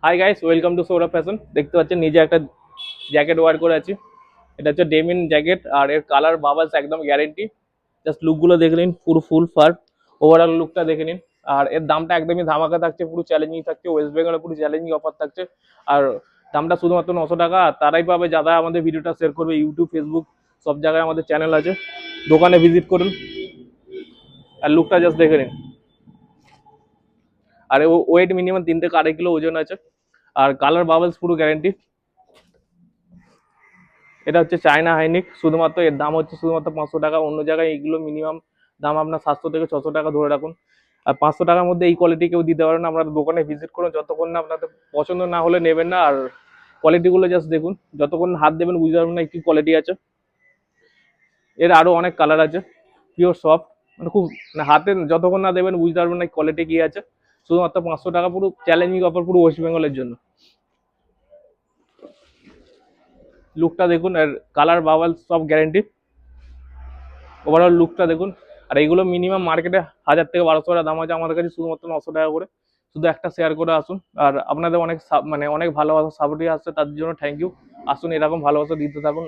Hi guys, welcome to Sourav fashion. দেখতে পাচ্ছেন নিজে একটা জ্যাকেট ওয়ার করে আছি। এটা হচ্ছে ডেমিন জ্যাকেট, আর এর কালার বাবাস একদম গ্যারেন্টি। জাস্ট লুকগুলো দেখে নিন, পুরো ফুল ফার ওভারঅল লুকটা দেখে নিন। আর এর দামটা একদমই ধামাকা থাকছে, পুরো চ্যালেঞ্জিং থাকছে। ওয়েস্ট বেঙ্গলে পুরো চ্যালেঞ্জিং অফার থাকছে। আর দামটা শুধুমাত্র 900 টাকা। আর তারাই পাবে যারা আমাদের ভিডিওটা শেয়ার করবে। ইউটিউব, ফেসবুক সব জায়গায় আমাদের চ্যানেল আছে। দোকানে ভিজিট করুন আর লুকটা জাস্ট দেখে নিন। আর ওয়েট মিনিমাম 3 থেকে 2.5 কিলো ওজন আছে। আর কালার বাবলস পুরো গ্যারেন্টি। এটা হচ্ছে চায়না হাইনিক। শুধুমাত্র এর দাম হচ্ছে শুধুমাত্র 500 টাকা। অন্য জায়গায় এইগুলো মিনিমাম দাম আপনার 700 থেকে 600 টাকা ধরে রাখুন। আর 500 টাকার মধ্যে এই কোয়ালিটি কেউ দিতে পারে না। আপনারা দোকানে ভিজিট করুন, যতক্ষণ না আপনাদের পছন্দ না হলে নেবেন না। আর কোয়ালিটিগুলো জাস্ট দেখুন, যতক্ষণ হাত দেবেন বুঝতে পারবেন না কি কোয়ালিটি আছে। এর আরো অনেক কালার আছে, পিওর সফট, মানে খুব, মানে হাতে যতক্ষণ না দেবেন বুঝতে পারবেন না কোয়ালিটি কি আছে। শুধুমাত্র 500 টাকা, পুরো চ্যালেঞ্জিং অফার, পুরো ওয়েস্ট বেঙ্গলের জন্য। লুকটা দেখুন, আর কালার বাবল সব গ্যারেন্টি। ওভারঅল লুকটা দেখুন। আর এইগুলো মিনিমাম মার্কেটে 1000 থেকে 1200 টাকা দাম আছে, আমাদের কাছে শুধুমাত্র 900 টাকা করে। শুধু একটা শেয়ার করে আসুন। আর আপনাদের অনেক মানে অনেক ভালোবাসা সাপোর্টই আসছে, তার জন্য থ্যাংক ইউ। আসুন, এরকম ভালোবাসা দিতে থাকুন।